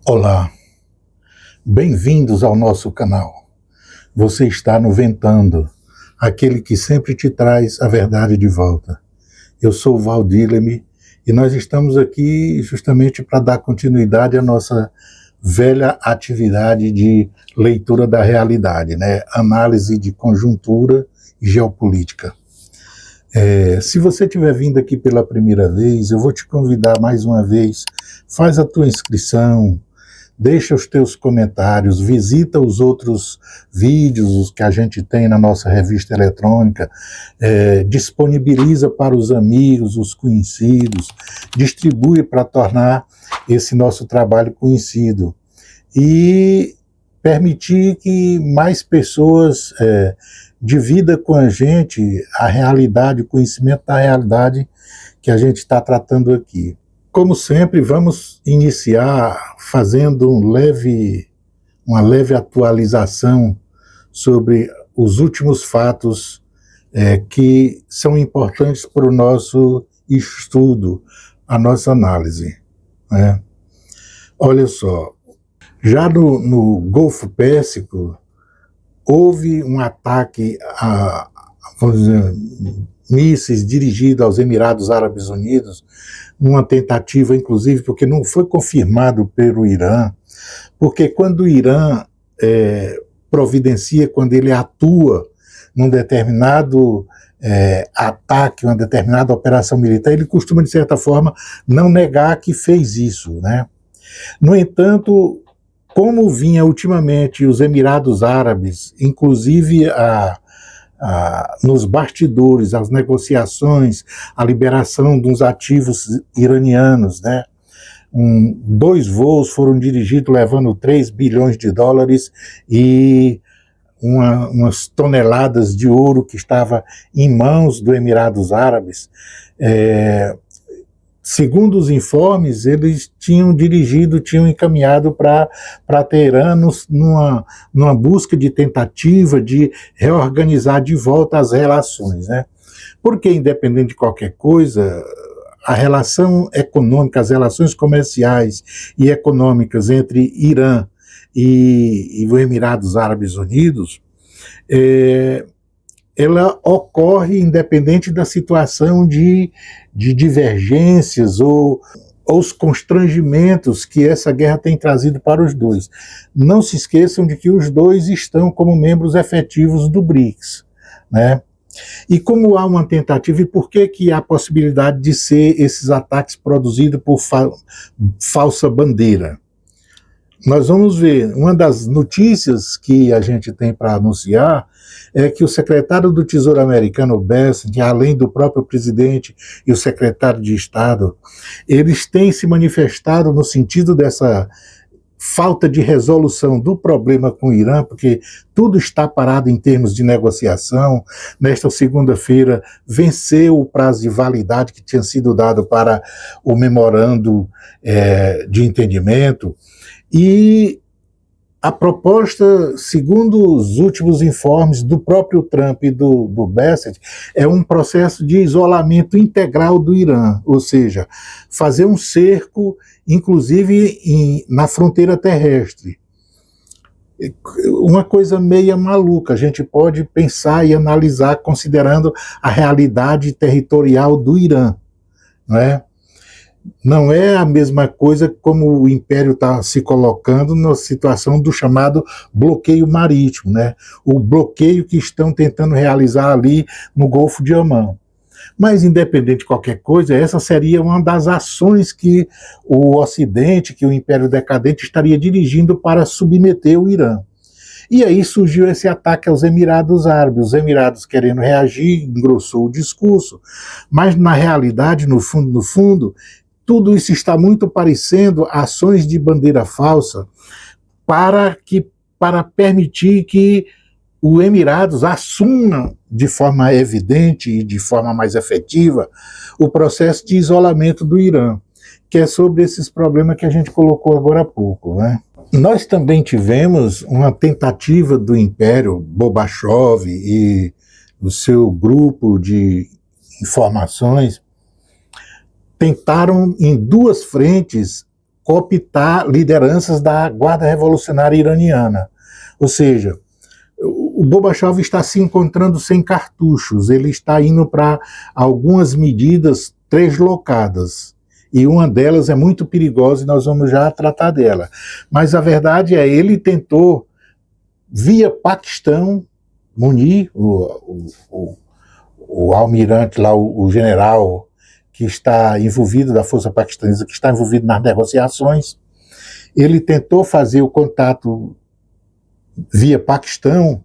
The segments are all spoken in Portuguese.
Olá, bem-vindos ao nosso canal. Você está no Ventando, aquele que sempre te traz a verdade de volta. Eu sou o Valdir Leme e nós estamos aqui justamente para dar continuidade à nossa velha atividade de leitura da realidade, né? Análise de conjuntura e geopolítica. Se você estiver vindo aqui pela primeira vez, eu vou te convidar mais uma vez, faz a tua inscrição, deixa os teus comentários, visita os outros vídeos que a gente tem na nossa revista eletrônica, disponibiliza para os amigos, os conhecidos, distribui para tornar esse nosso trabalho conhecido e permitir que mais pessoas dividam com a gente a realidade, o conhecimento da realidade que a gente está tratando aqui. Como sempre, vamos iniciar fazendo uma leve atualização sobre os últimos fatos que são importantes para o nosso estudo, a nossa análise, né? Olha só, já no Golfo Pérsico, houve um ataque vamos dizer, mísseis dirigidos aos Emirados Árabes Unidos, numa tentativa, inclusive, porque não foi confirmado pelo Irã, porque quando o Irã providencia, quando ele atua num determinado ataque, uma determinada operação militar, ele costuma, de certa forma, não negar que fez isso, né? No entanto, como vinha ultimamente os Emirados Árabes, inclusive nos bastidores, as negociações, a liberação dos ativos iranianos, né? 2 voos foram dirigidos levando 3 bilhões de dólares e umas toneladas de ouro que estava em mãos dos Emirados Árabes. Segundo os informes, eles tinham encaminhado para Teherã numa busca de tentativa de reorganizar de volta as relações, né? Porque, independente de qualquer coisa, a relação econômica, as relações comerciais e econômicas entre Irã e os Emirados Árabes Unidos, ela ocorre independente da situação de divergências ou os constrangimentos que essa guerra tem trazido para os dois. Não se esqueçam de que os dois estão como membros efetivos do BRICS, né? E como há uma tentativa, e por que há a possibilidade de ser esses ataques produzidos por falsa bandeira? Nós vamos ver, uma das notícias que a gente tem para anunciar é que o secretário do Tesouro americano, Bessent, além do próprio presidente e o secretário de Estado, eles têm se manifestado no sentido dessa falta de resolução do problema com o Irã, porque tudo está parado em termos de negociação. Nesta segunda-feira, venceu o prazo de validade que tinha sido dado para o memorando de entendimento. E a proposta, segundo os últimos informes do próprio Trump e do Bessent, é um processo de isolamento integral do Irã, ou seja, fazer um cerco, inclusive na fronteira terrestre. Uma coisa meia maluca, a gente pode pensar e analisar considerando a realidade territorial do Irã, não é? Não é a mesma coisa como o Império está se colocando na situação do chamado bloqueio marítimo, né? O bloqueio que estão tentando realizar ali no Golfo de Omã. Mas, independente de qualquer coisa, essa seria uma das ações que o Ocidente, que o Império Decadente estaria dirigindo para submeter o Irã. E aí surgiu esse ataque aos Emirados Árabes. Os Emirados querendo reagir, engrossou o discurso, mas na realidade, no fundo, tudo isso está muito parecendo ações de bandeira falsa para permitir que os Emirados assumam de forma evidente e de forma mais efetiva o processo de isolamento do Irã, que é sobre esses problemas que a gente colocou agora há pouco, né? Nós também tivemos uma tentativa do Império Gorbachev e o seu grupo de informações tentaram em duas frentes cooptar lideranças da Guarda Revolucionária Iraniana. Ou seja, o Gorbachev está se encontrando sem cartuchos, ele está indo para algumas medidas translocadas. E uma delas é muito perigosa e nós vamos já tratar dela. Mas a verdade é, ele tentou, via Paquistão, Munir, o almirante lá, o general que está envolvido, da força paquistanesa, que está envolvido nas negociações, ele tentou fazer o contato via Paquistão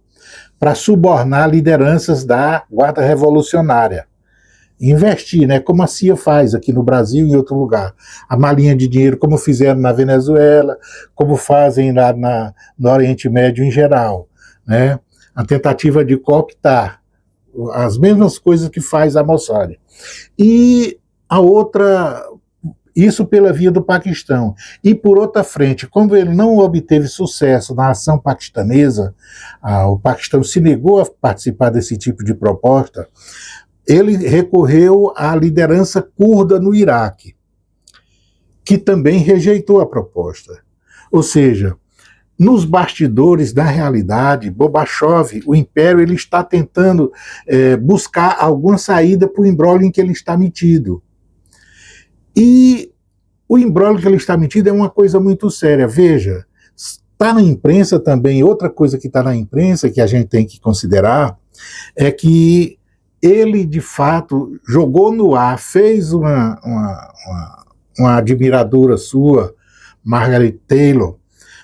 para subornar lideranças da Guarda Revolucionária. Investir, né, como a CIA faz aqui no Brasil e em outro lugar. A malinha de dinheiro, como fizeram na Venezuela, como fazem lá no Oriente Médio em geral, né? A tentativa de cooptar as mesmas coisas que faz a Mossad. E a outra, isso pela via do Paquistão. E por outra frente, como ele não obteve sucesso na ação paquistanesa, o Paquistão se negou a participar desse tipo de proposta, ele recorreu à liderança curda no Iraque, que também rejeitou a proposta. Ou seja, nos bastidores da realidade, Gorbachev, o Império, ele está tentando buscar alguma saída para o imbróglio em que ele está metido. E o imbróglio que ele está metido é uma coisa muito séria. Veja, está na imprensa também, outra coisa que está na imprensa que a gente tem que considerar é que ele, de fato, jogou no ar, fez uma admiradora sua, Margaret Taylor,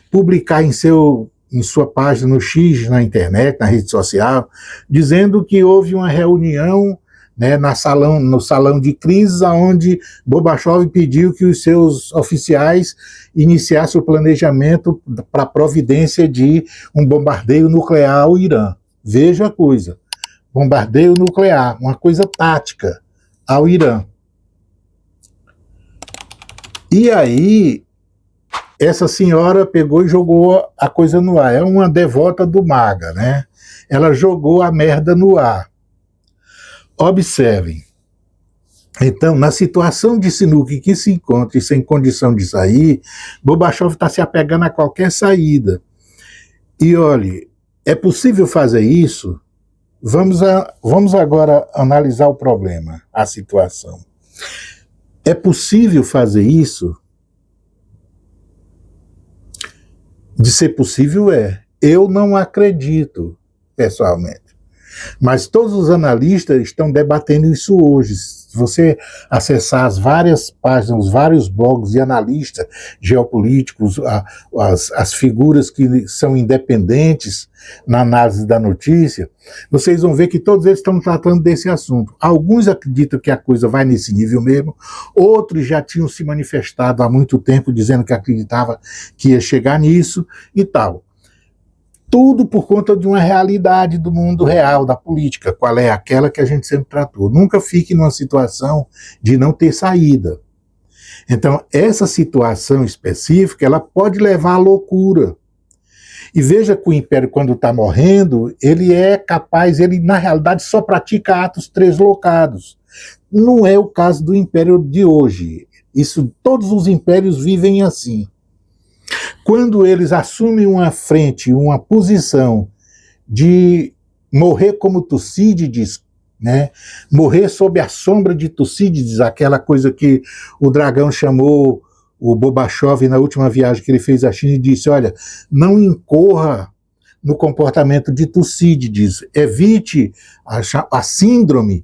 publicar em sua página no X, na internet, na rede social, dizendo que houve uma reunião, né, no salão de crises, onde Gorbachev pediu que os seus oficiais iniciassem o planejamento para a providência de um bombardeio nuclear ao Irã. Veja a coisa. Bombardeio nuclear, uma coisa tática ao Irã. E aí, essa senhora pegou e jogou a coisa no ar. É uma devota do MAGA, né? Ela jogou a merda no ar. Observem. Então, na situação de sinuca que se encontra e sem condição de sair, Gorbachev está se apegando a qualquer saída. E olhe, é possível fazer isso? Vamos agora analisar o problema, a situação. É possível fazer isso? De ser possível, é. Eu não acredito, pessoalmente. Mas todos os analistas estão debatendo isso hoje. Se você acessar as várias páginas, os vários blogs de analistas geopolíticos, as figuras que são independentes na análise da notícia, vocês vão ver que todos eles estão tratando desse assunto. Alguns acreditam que a coisa vai nesse nível mesmo, outros já tinham se manifestado há muito tempo dizendo que acreditava que ia chegar nisso e tal. Tudo por conta de uma realidade do mundo real, da política, qual é aquela que a gente sempre tratou. Nunca fique numa situação de não ter saída. Então, essa situação específica, ela pode levar à loucura. E veja que o Império, quando está morrendo, ele é capaz, ele na realidade só pratica atos translocados. Não é o caso do Império de hoje. Isso, todos os impérios vivem assim. Quando eles assumem uma frente, uma posição de morrer como Tucídides, né? Morrer sob a sombra de Tucídides, aquela coisa que o Dragão chamou o Gorbachev na última viagem que ele fez à China e disse, olha, não incorra no comportamento de Tucídides, evite a síndrome,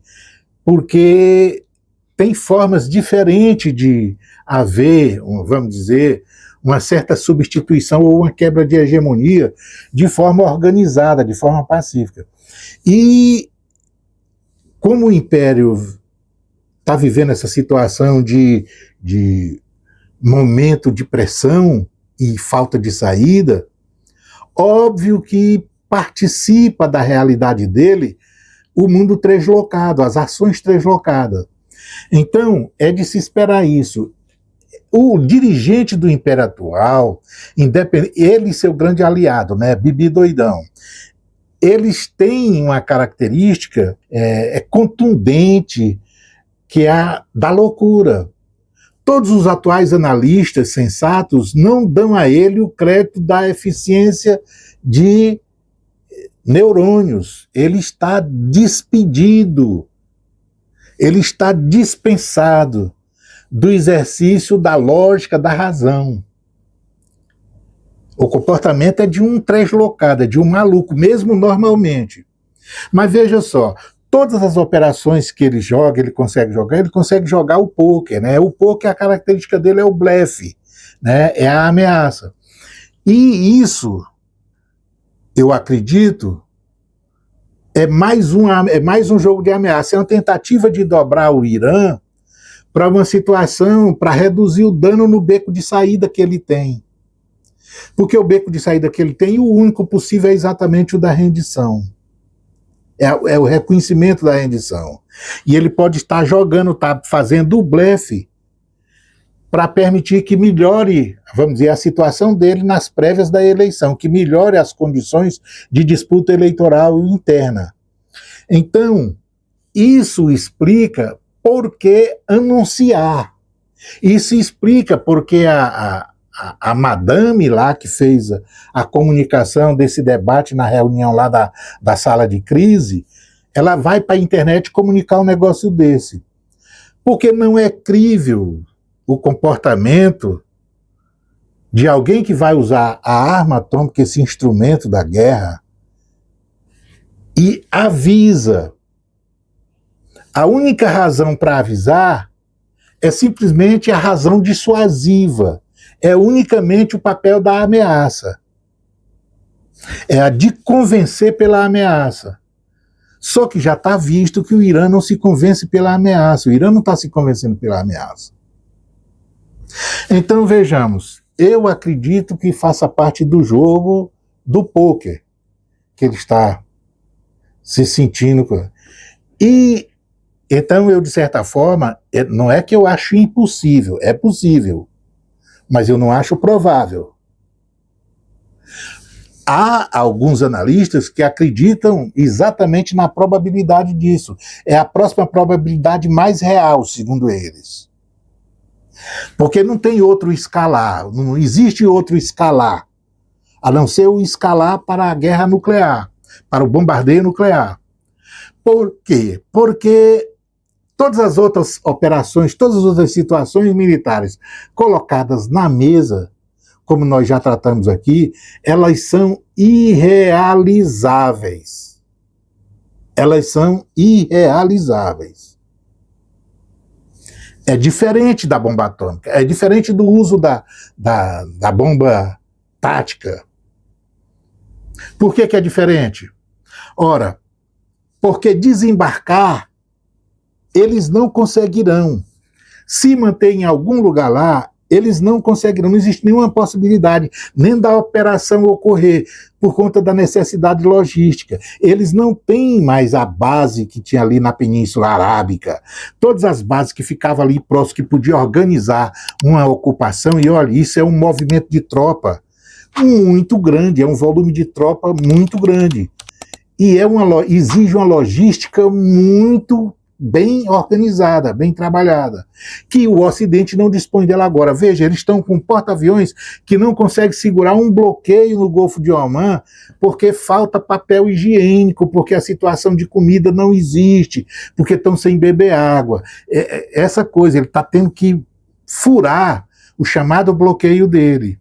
porque tem formas diferentes de haver, vamos dizer, uma certa substituição ou uma quebra de hegemonia de forma organizada, de forma pacífica. E como o Império está vivendo essa situação de de momento de pressão e falta de saída, óbvio que participa da realidade dele o mundo translocado, as ações translocadas. Então, é de se esperar isso. O dirigente do Império atual, ele e seu grande aliado, né, Bibi Doidão, eles têm uma característica contundente, que é a da loucura. Todos os atuais analistas sensatos não dão a ele o crédito da eficiência de neurônios. Ele está despedido, ele está dispensado do exercício da lógica da razão. O comportamento é de um translocado, é de um maluco, mesmo normalmente. Mas veja só, todas as operações que ele consegue jogar o pôquer, né? O pôquer, a característica dele é o blefe, né? É a ameaça. E isso, eu acredito, é mais um jogo de ameaça, é uma tentativa de dobrar o Irã para uma situação, para reduzir o dano no beco de saída que ele tem. Porque o beco de saída que ele tem, o único possível é exatamente o da rendição. É o reconhecimento da rendição. E ele pode estar jogando, tá fazendo o blefe para permitir que melhore, vamos dizer, a situação dele nas prévias da eleição, que melhore as condições de disputa eleitoral interna. Então, isso explica por que anunciar. Isso explica porque a madame lá que fez a comunicação desse debate na reunião lá da sala de crise, ela vai para a internet comunicar um negócio desse. Porque não é crível o comportamento de alguém que vai usar a arma atômica, esse instrumento da guerra, e avisa. A única razão para avisar é simplesmente a razão dissuasiva. É unicamente o papel da ameaça. É a de convencer pela ameaça. Só que já está visto que o Irã não se convence pela ameaça. O Irã não está se convencendo pela ameaça. Então vejamos, eu acredito que faça parte do jogo do pôquer, que ele está se sentindo. E então eu, de certa forma, não é que eu acho impossível, é possível, mas eu não acho provável. Há alguns analistas que acreditam exatamente na probabilidade disso. É a próxima probabilidade mais real, segundo eles. Porque não tem outro escalar, não existe outro escalar, a não ser o escalar para a guerra nuclear, para o bombardeio nuclear. Por quê? Porque todas as outras operações, todas as outras situações militares colocadas na mesa, como nós já tratamos aqui, elas são irrealizáveis. Elas são irrealizáveis. É diferente da bomba atômica, é diferente do uso da bomba tática. Por que é diferente? Ora, porque desembarcar eles não conseguirão. Se manter em algum lugar lá, eles não conseguirão. Não existe nenhuma possibilidade nem da operação ocorrer por conta da necessidade logística. Eles não têm mais a base que tinha ali na Península Arábica. Todas as bases que ficavam ali próximas, que podiam organizar uma ocupação, e olha, isso é um movimento de tropa muito grande, é um volume de tropa muito grande. E exige uma logística muito bem organizada, bem trabalhada, que o Ocidente não dispõe dela agora. Veja, eles estão com porta-aviões que não conseguem segurar um bloqueio no Golfo de Omã porque falta papel higiênico, porque a situação de comida não existe, porque estão sem beber água. Essa coisa, ele está tendo que furar o chamado bloqueio dele.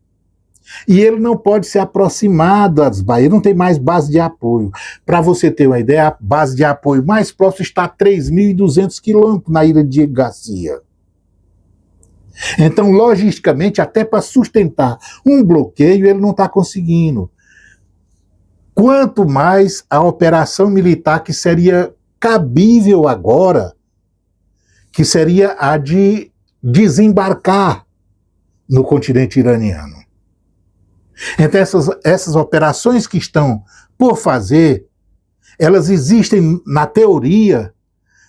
E ele não pode se aproximar das bases, ele não tem mais base de apoio. Para você ter uma ideia, a base de apoio mais próxima está a 3.200 quilômetros na ilha de Diego Garcia. Então, logisticamente, até para sustentar um bloqueio, ele não está conseguindo. Quanto mais a operação militar que seria cabível agora, que seria a de desembarcar no continente iraniano. Então essas operações que estão por fazer, elas existem na teoria,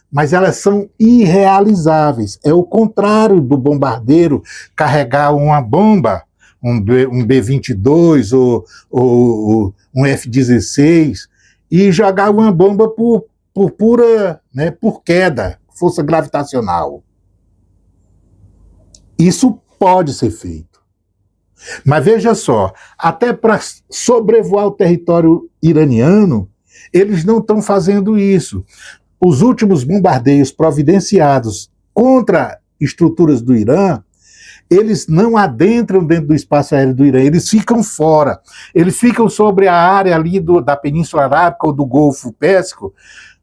mas elas são irrealizáveis. É o contrário do bombardeiro carregar uma bomba, um B-22 ou um F-16, e jogar uma bomba por pura, né, por queda, força gravitacional. Isso pode ser feito. Mas veja só, até para sobrevoar o território iraniano, eles não estão fazendo isso. Os últimos bombardeios providenciados contra estruturas do Irã, eles não adentram dentro do espaço aéreo do Irã, eles ficam fora. Eles ficam sobre a área ali da Península Arábica ou do Golfo Pérsico,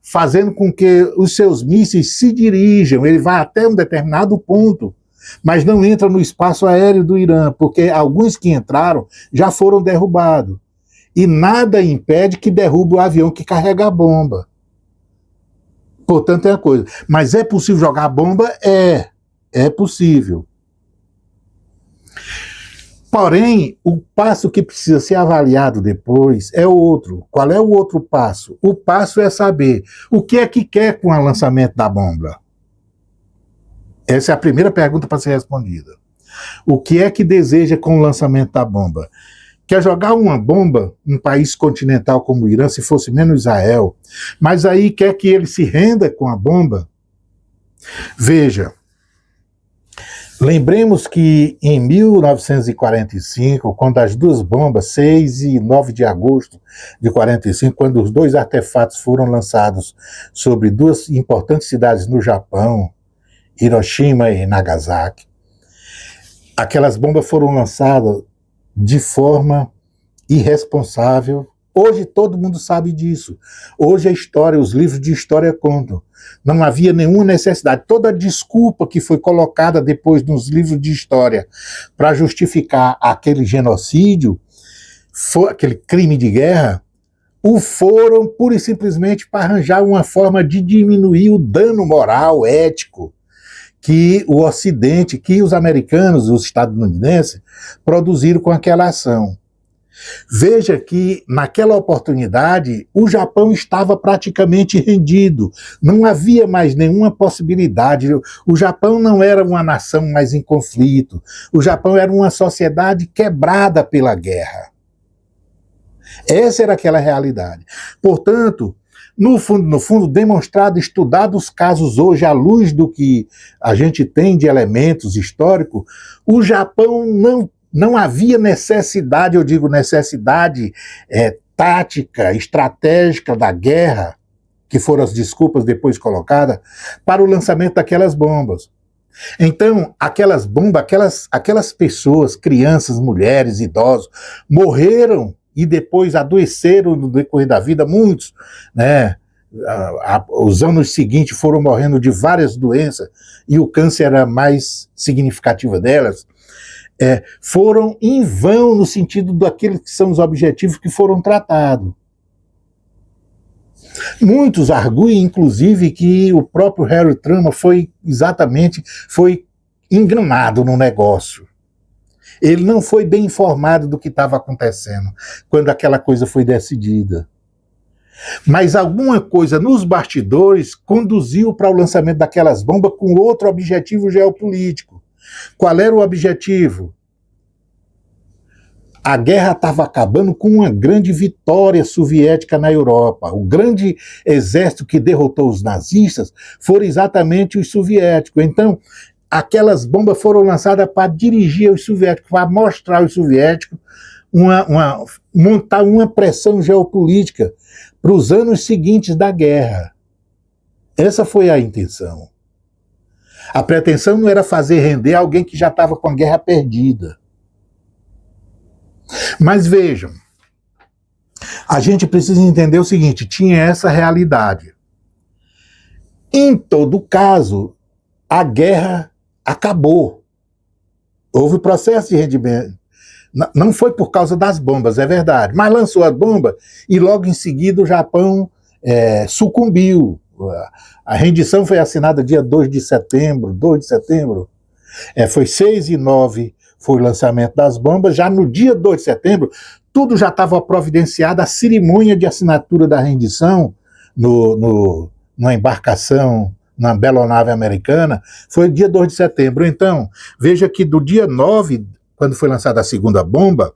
fazendo com que os seus mísseis se dirijam. Ele vai até um determinado ponto, mas não entra no espaço aéreo do Irã, porque alguns que entraram já foram derrubados. E nada impede que derrube o avião que carrega a bomba. Portanto, é a coisa. Mas é possível jogar bomba? É possível. Porém, o passo que precisa ser avaliado depois é outro. Qual é o outro passo? O passo é saber o que é que quer com o lançamento da bomba. Essa é a primeira pergunta para ser respondida. O que é que deseja com o lançamento da bomba? Quer jogar uma bomba num país continental como o Irã, se fosse menos Israel, mas aí quer que ele se renda com a bomba? Veja, lembremos que em 1945, quando as duas bombas, 6 e 9 de agosto de 45, quando os dois artefatos foram lançados sobre duas importantes cidades no Japão, Hiroshima e Nagasaki, aquelas bombas foram lançadas de forma irresponsável. Hoje todo mundo sabe disso. Hoje a história, os livros de história contam. Não havia nenhuma necessidade. Toda a desculpa que foi colocada depois nos livros de história para justificar aquele genocídio, aquele crime de guerra, o foram pura e simplesmente para arranjar uma forma de diminuir o dano moral, ético, que o Ocidente, que os americanos, os estadunidenses, produziram com aquela ação. Veja que, naquela oportunidade, o Japão estava praticamente rendido. Não havia mais nenhuma possibilidade. O Japão não era uma nação mais em conflito. O Japão era uma sociedade quebrada pela guerra. Essa era aquela realidade. Portanto, no fundo, demonstrado, estudado os casos hoje à luz do que a gente tem de elementos históricos, o Japão não havia necessidade, eu digo necessidade tática, estratégica da guerra, que foram as desculpas depois colocadas, para o lançamento daquelas bombas. Então, aquelas bombas, aquelas pessoas, crianças, mulheres, idosos, morreram e depois adoeceram no decorrer da vida, muitos, né? Os anos seguintes foram morrendo de várias doenças, e o câncer era a mais significativa delas, foram em vão no sentido daqueles que são os objetivos que foram tratados. Muitos arguem, inclusive, que o próprio Harry Truman foi enganado no negócio. Ele não foi bem informado do que estava acontecendo quando aquela coisa foi decidida. Mas alguma coisa nos bastidores conduziu para o lançamento daquelas bombas com outro objetivo geopolítico. Qual era o objetivo? A guerra estava acabando com uma grande vitória soviética na Europa. O grande exército que derrotou os nazistas foram exatamente os soviéticos. Então, aquelas bombas foram lançadas para dirigir os soviéticos, para mostrar aos soviéticos, montar uma pressão geopolítica para os anos seguintes da guerra. Essa foi a intenção. A pretensão não era fazer render alguém que já estava com a guerra perdida. Mas vejam, a gente precisa entender o seguinte, tinha essa realidade. Em todo caso, a guerra acabou. Houve processo de rendimento. Não foi por causa das bombas, é verdade, mas lançou a bomba e logo em seguida o Japão sucumbiu. A rendição foi assinada dia 2 de setembro, Foi 6 e 9, foi o lançamento das bombas. Já no dia 2 de setembro, tudo já estava providenciado, a cerimônia de assinatura da rendição numa embarcação, na belonave americana, foi dia 2 de setembro. Então, veja que do dia 9, quando foi lançada a segunda bomba,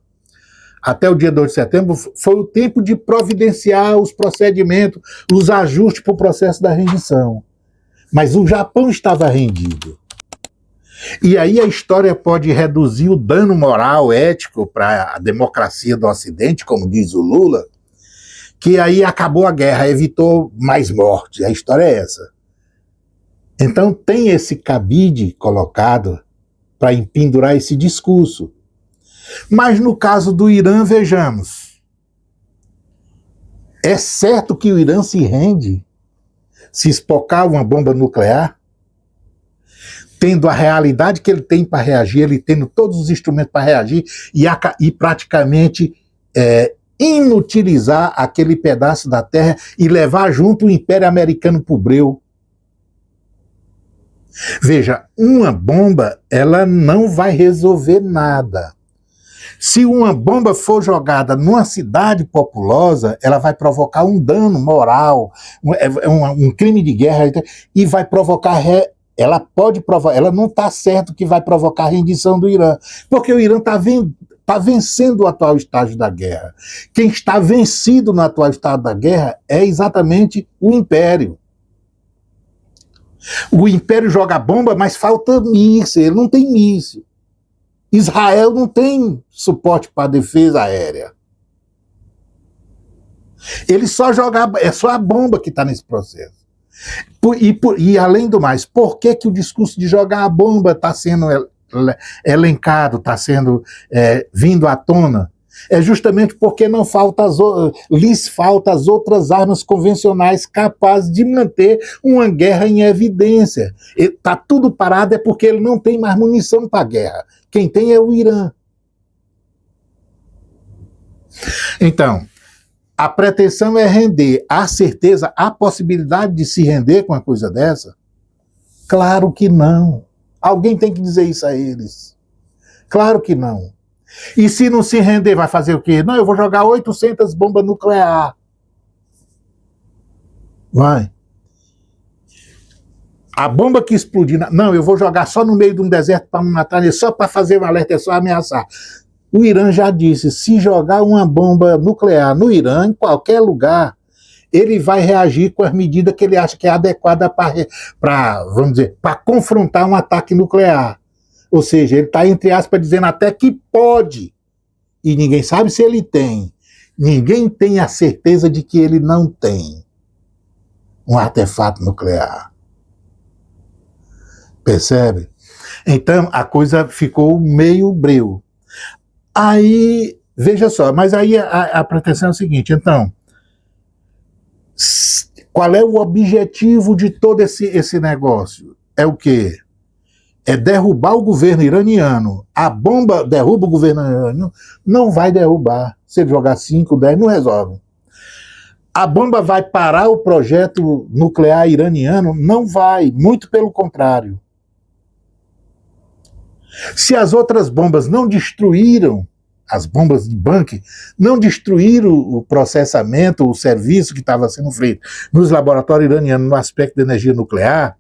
até o dia 2 de setembro, foi o tempo de providenciar os procedimentos, os ajustes para o processo da rendição. Mas o Japão estava rendido. E aí a história pode reduzir o dano moral, ético para a democracia do Ocidente, como diz o Lula, que aí acabou a guerra, evitou mais morte. A história é essa. Então tem esse cabide colocado para empendurar esse discurso. Mas no caso do Irã, vejamos, é certo que o Irã se rende se espocar uma bomba nuclear, tendo a realidade que ele tem para reagir, ele tendo todos os instrumentos para reagir e praticamente inutilizar aquele pedaço da terra e levar junto o Império Americano para o breu. Veja, uma bomba, ela não vai resolver nada. Se uma bomba for jogada numa cidade populosa, ela vai provocar um dano moral, um crime de guerra, e vai provocar, ela pode provocar, ela não está certo que vai provocar a rendição do Irã, porque o Irã está vencendo o atual estágio da guerra. Quem está vencido no atual estado da guerra é exatamente o Império. O Império joga bomba, mas falta míssil, ele não tem míssil. Israel não tem suporte para a defesa aérea. Ele só joga, é só a bomba que está nesse processo. E além do mais, por que o discurso de jogar a bomba está sendo elencado, está sendo vindo à tona? É justamente porque lhes faltam as outras armas convencionais capazes de manter uma guerra em evidência. Está tudo parado é porque ele não tem mais munição para a guerra. Quem tem é o Irã. Então, a pretensão é render. Há certeza, há possibilidade de se render com uma coisa dessa? Claro que não. Alguém tem que dizer isso a eles. Claro que não. E se não se render, vai fazer o quê? Não, eu vou jogar 800 bombas nucleares. Vai. A bomba que explodir... Não, eu vou jogar só no meio de um deserto para me matar, só para fazer um alerta, é só ameaçar. O Irã já disse, se jogar uma bomba nuclear no Irã, em qualquer lugar, ele vai reagir com as medidas que ele acha que é adequada para, vamos dizer, para confrontar um ataque nuclear. Ou seja, ele está, entre aspas, dizendo até que pode. E ninguém sabe se ele tem. Ninguém tem a certeza de que ele não tem um artefato nuclear. Percebe? Então, a coisa ficou meio breu. Aí, veja só, mas aí a pretensão é o seguinte, então, qual é o objetivo de todo esse negócio? É o quê? É derrubar o governo iraniano. A bomba derruba o governo iraniano? Não vai derrubar. Se ele jogar 5, 10, não resolve. A bomba vai parar o projeto nuclear iraniano? Não vai, muito pelo contrário. Se as outras bombas não destruíram, as bombas de bunker, não destruíram o processamento, o serviço que estava sendo feito nos laboratórios iranianos no aspecto da energia nuclear,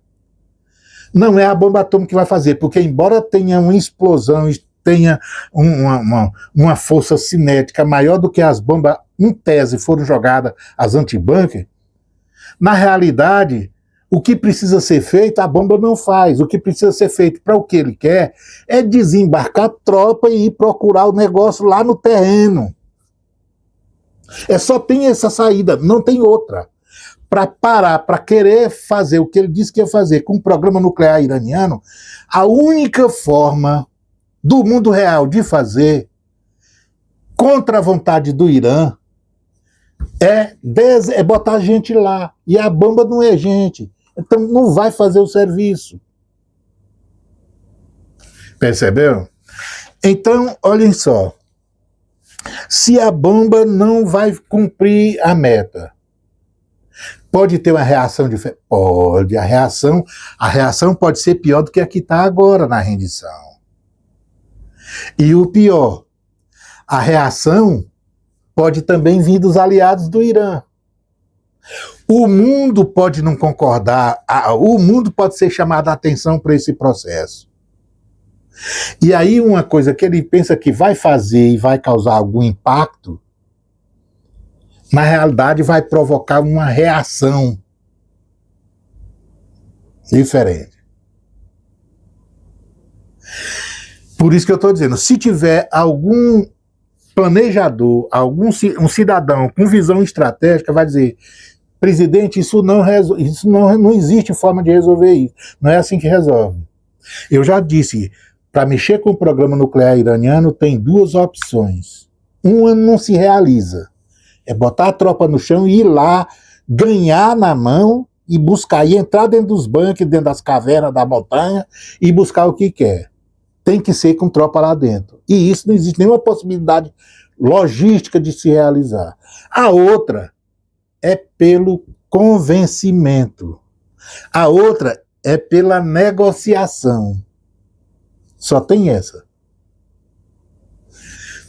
não é a bomba atômica que vai fazer, porque embora tenha uma explosão, tenha uma força cinética maior do que as bombas, em tese, foram jogadas, as anti-bunker, na realidade, o que precisa ser feito, a bomba não faz. O que precisa ser feito para o que ele quer é desembarcar tropa e ir procurar o negócio lá no terreno. Só tem essa saída, não tem outra. Para parar, para querer fazer o que ele disse que ia fazer com o programa nuclear iraniano, a única forma do mundo real de fazer, contra a vontade do Irã, é botar gente lá. E a bomba não é gente. Então não vai fazer o serviço. Percebeu? Então, olhem só. Se a bomba não vai cumprir a meta, Pode ter uma reação diferente? Pode. A reação pode ser pior do que a que está agora na rendição. E o pior, a reação pode também vir dos aliados do Irã. O mundo pode não concordar, o mundo pode ser chamado a atenção para esse processo. E aí uma coisa que ele pensa que vai fazer e vai causar algum impacto, na realidade vai provocar uma reação diferente. Por isso que eu estou dizendo, se tiver algum planejador, um cidadão com visão estratégica, vai dizer: presidente, isso não existe forma de resolver isso. Não é assim que resolve. Eu já disse, para mexer com o programa nuclear iraniano tem duas opções. Uma não se realiza. É botar a tropa no chão e ir lá, ganhar na mão e buscar, e entrar dentro dos bancos, dentro das cavernas da montanha e buscar o que quer. Tem que ser com tropa lá dentro. E isso não existe nenhuma possibilidade logística de se realizar. A outra é pelo convencimento. A outra é pela negociação. Só tem essa.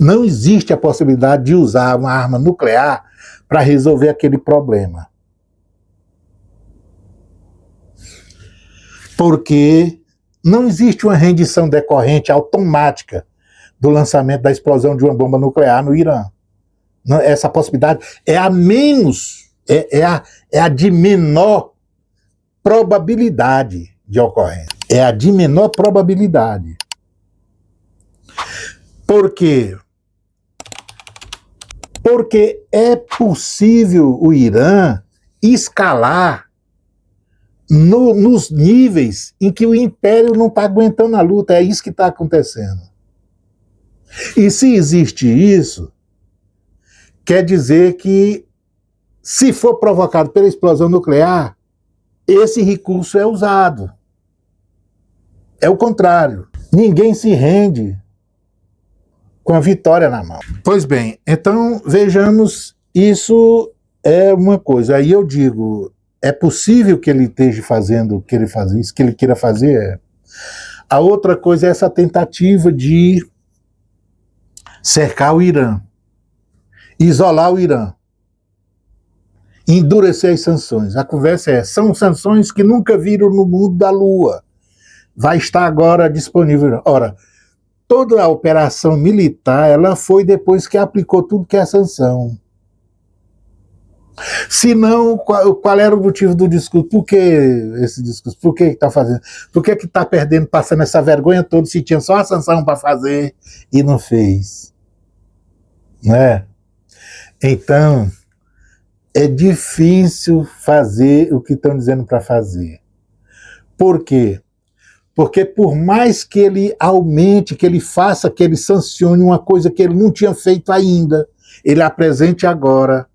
Não existe a possibilidade de usar uma arma nuclear para resolver aquele problema. Porque não existe uma rendição decorrente automática do lançamento da explosão de uma bomba nuclear no Irã. Essa possibilidade é a menos, é a de menor probabilidade de ocorrência. É a de menor probabilidade. Por quê? Porque é possível o Irã escalar nos níveis em que o Império não está aguentando a luta. É isso que está acontecendo. E se existe isso, quer dizer que, se for provocado pela explosão nuclear, esse recurso é usado. É o contrário. Ninguém se rende com a vitória na mão. Pois bem, então vejamos, isso é uma coisa. Aí eu digo, é possível que ele esteja fazendo o que ele faz, isso que ele queira fazer. A outra coisa é essa tentativa de cercar o Irã, isolar o Irã, endurecer as sanções. A conversa é, são sanções que nunca viram no mundo da Lua. Vai estar agora disponível. Ora, toda a operação militar, ela foi depois que aplicou tudo que é sanção. Se não, qual era o motivo do discurso? Por que esse discurso? Por que está fazendo? Por que está perdendo, passando essa vergonha toda, se tinha só a sanção para fazer e não fez? Né? Então, é difícil fazer o que estão dizendo para fazer. Por quê? Porque por mais que ele aumente, que ele faça, que ele sancione uma coisa que ele não tinha feito ainda, ele apresente agora.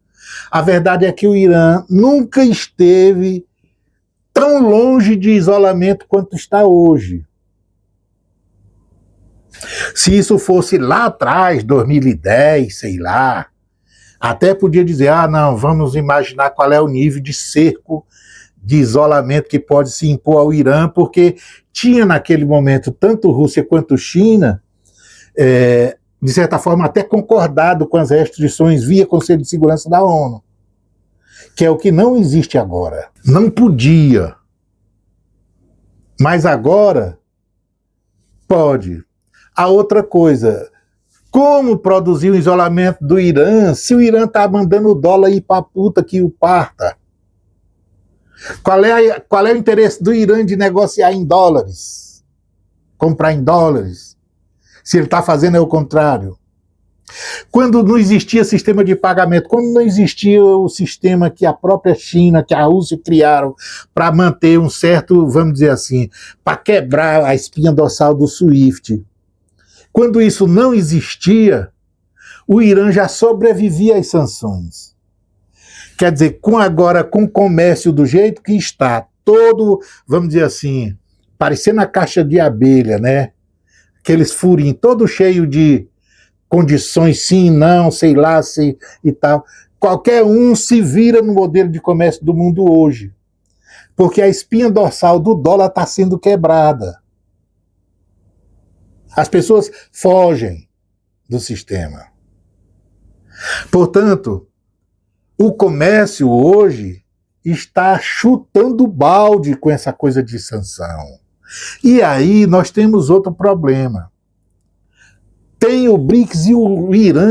A verdade é que o Irã nunca esteve tão longe de isolamento quanto está hoje. Se isso fosse lá atrás, 2010, sei lá, até podia dizer, não, vamos imaginar qual é o nível de cerco, de isolamento que pode se impor ao Irã, porque tinha naquele momento tanto Rússia quanto China, de certa forma até concordado com as restrições via Conselho de Segurança da ONU, que é o que não existe agora. Não podia, mas agora pode. A outra coisa, como produzir o isolamento do Irã se o Irã está mandando o dólar ir para a puta que o parta? Qual é o interesse do Irã de negociar em dólares? Comprar em dólares? Se ele está fazendo é o contrário. Quando não existia sistema de pagamento, quando não existia o sistema que a própria China, que a Rússia criaram para manter um certo, vamos dizer assim, para quebrar a espinha dorsal do SWIFT. Quando isso não existia, o Irã já sobrevivia às sanções. Quer dizer, agora com o comércio do jeito que está, todo, vamos dizer assim, parecendo a caixa de abelha, né? Aqueles furinhos, todo cheio de condições, sim, não, sei lá, sei, e tal. Qualquer um se vira no modelo de comércio do mundo hoje, porque a espinha dorsal do dólar está sendo quebrada. As pessoas fogem do sistema. Portanto, o comércio hoje está chutando balde com essa coisa de sanção. E aí nós temos outro problema. Tem o BRICS e o Irã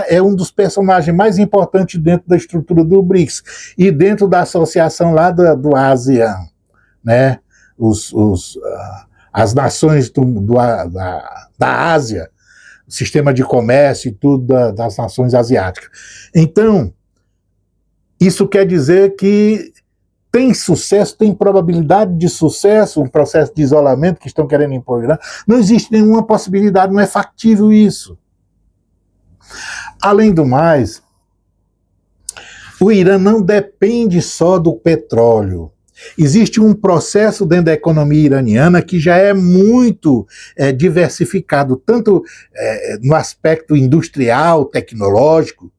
é um dos personagens mais importantes dentro da estrutura do BRICS e dentro da associação lá do ASEAN, né? As nações da Ásia, o sistema de comércio e tudo das nações asiáticas. Então, isso quer dizer que tem sucesso, tem probabilidade de sucesso, um processo de isolamento que estão querendo impor. Não existe nenhuma possibilidade, não é factível isso. Além do mais, o Irã não depende só do petróleo. Existe um processo dentro da economia iraniana que já é muito diversificado, tanto no aspecto industrial, tecnológico,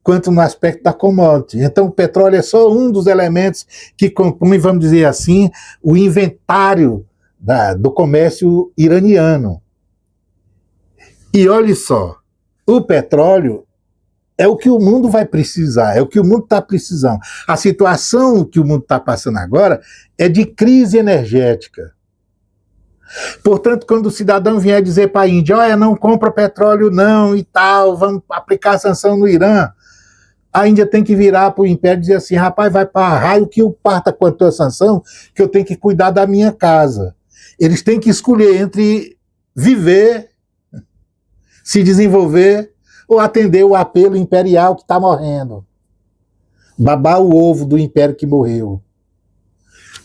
quanto no aspecto da commodity. Então, o petróleo é só um dos elementos que compõem, vamos dizer assim, o inventário do comércio iraniano. E olhe só, o petróleo é o que o mundo vai precisar, é o que o mundo está precisando. A situação que o mundo está passando agora é de crise energética. Portanto, quando o cidadão vier dizer para a Índia, olha, não compra petróleo não e tal, vamos aplicar sanção no Irã, a Índia tem que virar para o Império e dizer assim, rapaz, vai para raio que eu parta com a tua sanção, que eu tenho que cuidar da minha casa. Eles têm que escolher entre viver, se desenvolver, ou atender o apelo imperial que está morrendo. Babar o ovo do império que morreu.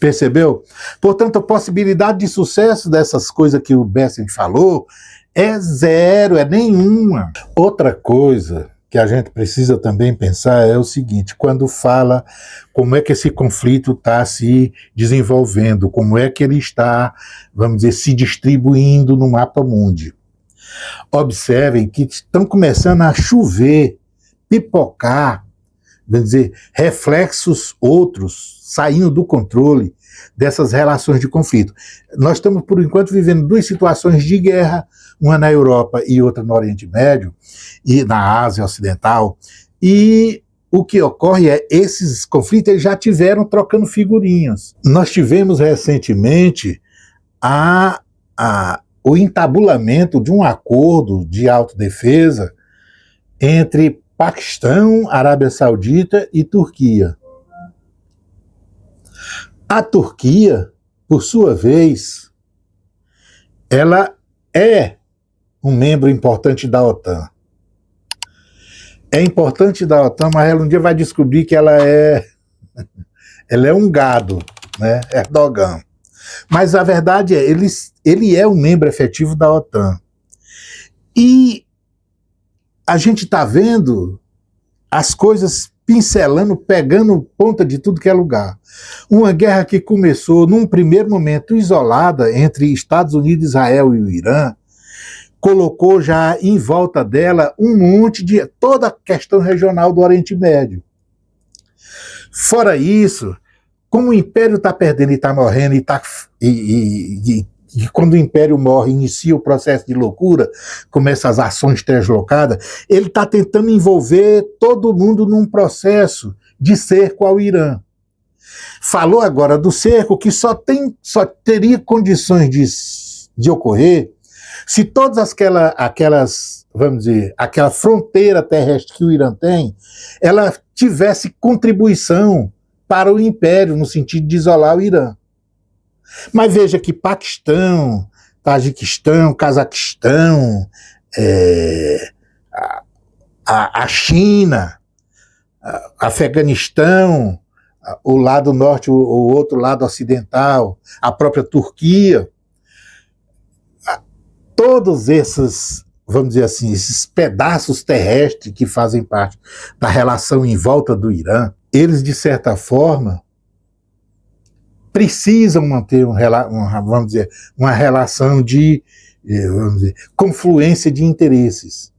Percebeu? Portanto, a possibilidade de sucesso dessas coisas que o Bessent falou é zero, é nenhuma. Outra coisa que a gente precisa também pensar é o seguinte, quando fala como é que esse conflito está se desenvolvendo, como é que ele está, vamos dizer, se distribuindo no mapa mundi. Observem que estão começando a chover, pipocar, vamos dizer, reflexos outros saindo do controle dessas relações de conflito. Nós estamos, por enquanto, vivendo duas situações de guerra, uma na Europa e outra no Oriente Médio, e na Ásia Ocidental, e o que ocorre é, esses conflitos eles já tiveram trocando figurinhas. Nós tivemos recentemente o entabulamento de um acordo de autodefesa entre Paquistão, Arábia Saudita e Turquia. A Turquia, por sua vez, ela é um membro importante da OTAN. É importante da OTAN, mas ela um dia vai descobrir que ela é um gado, né? Erdogan. Mas a verdade é, ele é um membro efetivo da OTAN. E a gente está vendo as coisas pincelando, pegando ponta de tudo que é lugar. Uma guerra que começou num primeiro momento isolada entre Estados Unidos, Israel e o Irã, colocou já em volta dela um monte de toda a questão regional do Oriente Médio. Fora isso, como o Império está perdendo e está morrendo, e quando o Império morre, inicia o processo de loucura, começa as ações translocadas, ele está tentando envolver todo mundo num processo de cerco ao Irã. Falou agora do cerco que só teria condições de ocorrer se todas aquelas, vamos dizer, aquela fronteira terrestre que o Irã tem, ela tivesse contribuição para o Império, no sentido de isolar o Irã. Mas veja que Paquistão, Tajiquistão, Cazaquistão, a China, Afeganistão, o lado norte, o outro lado ocidental, a própria Turquia, todos esses, vamos dizer assim, esses pedaços terrestres que fazem parte da relação em volta do Irã, eles, de certa forma, precisam manter vamos dizer, uma relação de, vamos dizer, confluência de interesses.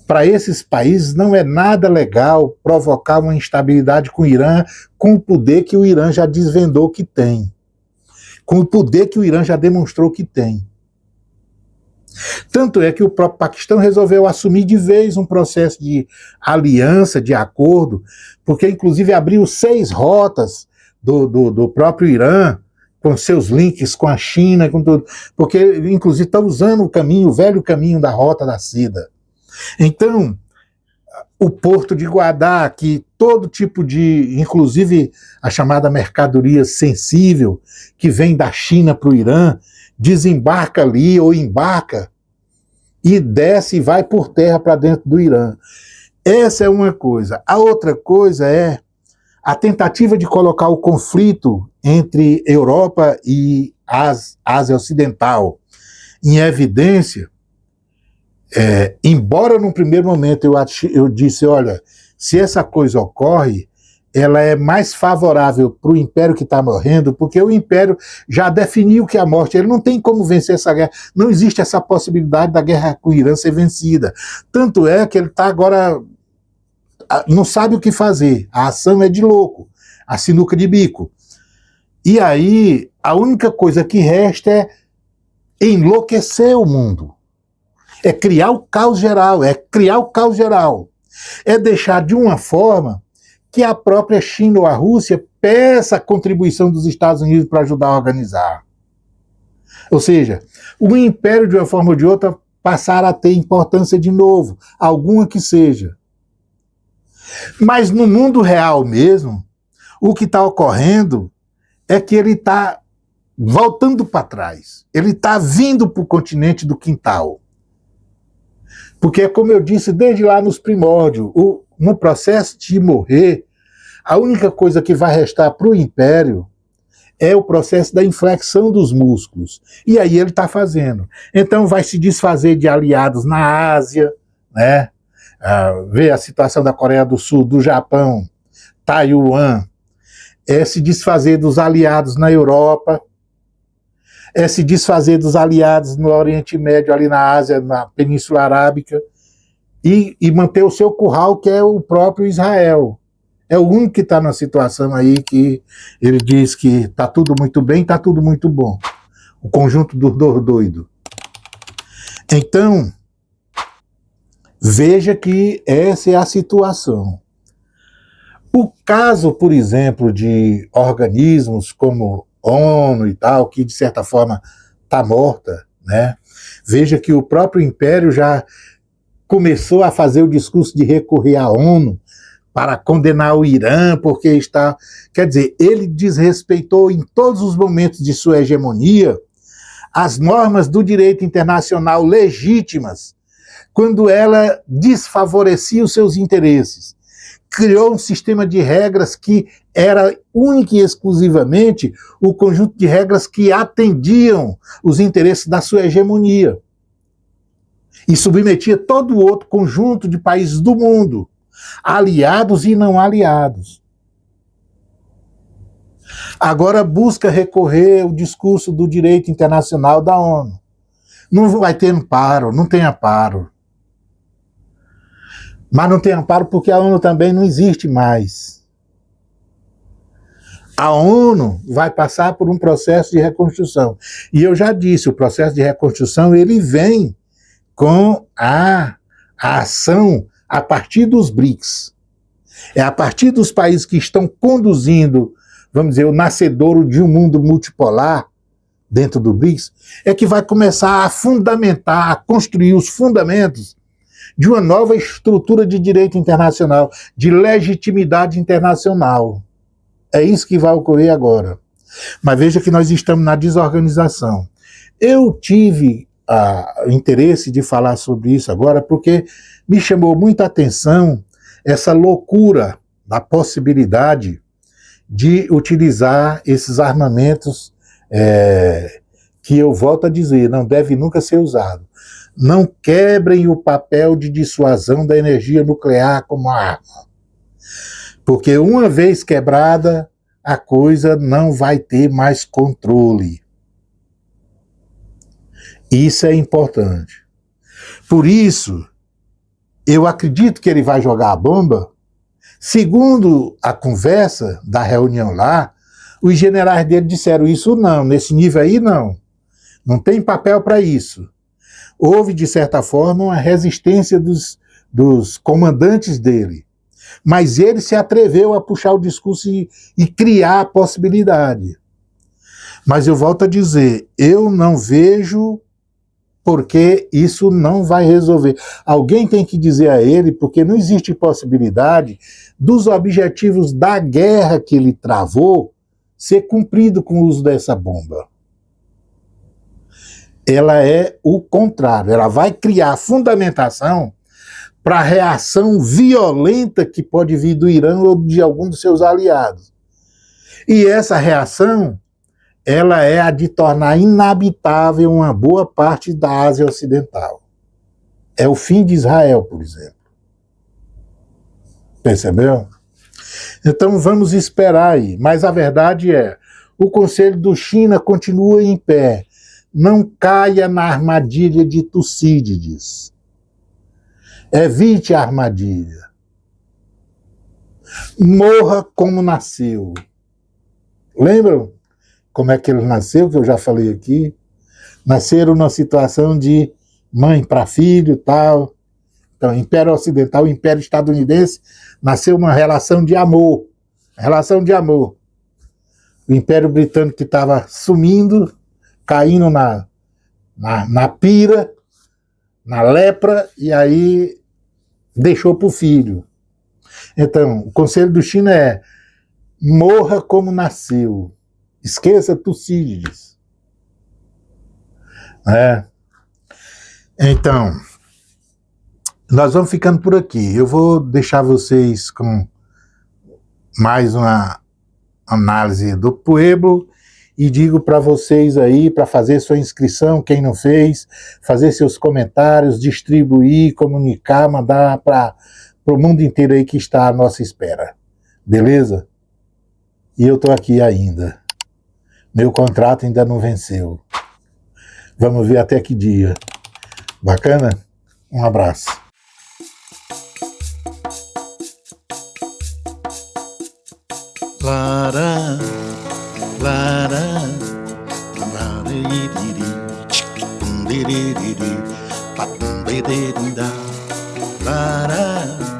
para esses países não é nada legal provocar uma instabilidade com o Irã, com o poder que o Irã já desvendou que tem, com o poder que o Irã já demonstrou que tem. Tanto é que o próprio Paquistão resolveu assumir de vez um processo de aliança, de acordo, porque inclusive abriu 6 rotas do próprio Irã, com seus links com a China, com tudo, porque inclusive está usando o caminho, o velho caminho da Rota da Seda. Então, o Porto de Guadá, que todo tipo de, inclusive a chamada mercadoria sensível, que vem da China para o Irã, desembarca ali ou embarca e desce e vai por terra para dentro do Irã. Essa é uma coisa. A outra coisa é a tentativa de colocar o conflito entre Europa e Ásia Ocidental em evidência. Embora num primeiro momento eu disse, olha, se essa coisa ocorre, ela é mais favorável para o império que está morrendo, porque o império já definiu que a morte, ele não tem como vencer essa guerra, não existe essa possibilidade da guerra com o Irã ser vencida. Tanto é que ele está agora, não sabe o que fazer, a ação é de louco, a sinuca de bico. E aí, a única coisa que resta é enlouquecer o mundo. É criar o caos geral, é deixar de uma forma que a própria China ou a Rússia peça a contribuição dos Estados Unidos para ajudar a organizar. Ou seja, o império, de uma forma ou de outra, passar a ter importância de novo, alguma que seja. Mas no mundo real mesmo, o que está ocorrendo é que ele está voltando para trás, ele está vindo para o continente do quintal. Porque, como eu disse, desde lá nos primórdios, no processo de morrer, a única coisa que vai restar para o império é o processo da inflexão dos músculos. E aí ele está fazendo. Então vai se desfazer de aliados na Ásia, né? Ver a situação da Coreia do Sul, do Japão, Taiwan, se desfazer dos aliados na Europa, se desfazer dos aliados no Oriente Médio, ali na Ásia, na Península Arábica, e manter o seu curral, que é o próprio Israel. É o único que está na situação aí que ele diz que está tudo muito bem, está tudo muito bom. O conjunto dos doidos. Então, veja que essa é a situação. O caso, por exemplo, de organismos como ONU e tal, que de certa forma está morta, né? Veja que o próprio Império já começou a fazer o discurso de recorrer à ONU para condenar o Irã, porque está... Quer dizer, ele desrespeitou em todos os momentos de sua hegemonia as normas do direito internacional legítimas, quando ela desfavorecia os seus interesses. Criou um sistema de regras que era única e exclusivamente o conjunto de regras que atendiam os interesses da sua hegemonia. E submetia todo o outro conjunto de países do mundo, aliados e não aliados. Agora busca recorrer ao discurso do direito internacional da ONU. Não vai ter amparo, não tem amparo. Mas não tem amparo porque a ONU também não existe mais. A ONU vai passar por um processo de reconstrução. E eu já disse, o processo de reconstrução ele vem com a ação a partir dos BRICS. É a partir dos países que estão conduzindo, vamos dizer, o nascedouro de um mundo multipolar dentro do BRICS, é que vai começar a fundamentar, a construir os fundamentos de uma nova estrutura de direito internacional, de legitimidade internacional. É isso que vai ocorrer agora. Mas veja que nós estamos na desorganização. Eu tive interesse de falar sobre isso agora porque me chamou muita atenção essa loucura da possibilidade de utilizar esses armamentos que eu volto a dizer, não deve nunca ser usado. Não quebrem o papel de dissuasão da energia nuclear como arma. Porque uma vez quebrada, a coisa não vai ter mais controle. Isso é importante. Por isso Eu acredito que ele vai jogar a bomba. Segundo a conversa da reunião lá, os generais dele disseram isso não, nesse nível aí não. Não tem papel para isso. Houve, de certa forma, uma resistência dos comandantes dele. Mas ele se atreveu a puxar o discurso e criar a possibilidade. Mas eu volto a dizer, eu não vejo porque isso não vai resolver. Alguém tem que dizer a ele, porque não existe possibilidade dos objetivos da guerra que ele travou ser cumprido com o uso dessa bomba. Ela é o contrário, ela vai criar fundamentação para a reação violenta que pode vir do Irã ou de algum dos seus aliados. E essa reação, ela é a de tornar inabitável uma boa parte da Ásia Ocidental. É o fim de Israel, por exemplo. Percebeu? Então vamos esperar aí. Mas a verdade é, o Conselho do China continua em pé. Não caia na armadilha de Tucídides. Evite a armadilha. Morra como nasceu. Lembram como é que ele nasceu, que eu já falei aqui? Nasceram numa situação de mãe para filho, tal. Então, Império Ocidental, Império Estadunidense, nasceu uma relação de amor. Relação de amor. O Império Britânico que estava sumindo, caindo na pira, na lepra, e aí deixou para o filho. Então, o conselho do China é: morra como nasceu. Esqueça Tucídides. Então, nós vamos ficando por aqui. Eu vou deixar vocês com mais uma análise do Pueblo e digo para vocês aí, para fazer sua inscrição, quem não fez, fazer seus comentários, distribuir, comunicar, mandar para o mundo inteiro aí que está à nossa espera. Beleza? E eu estou aqui ainda. Meu contrato ainda não venceu. Vamos ver até que dia. Bacana? Um abraço. Lara, lara, lara,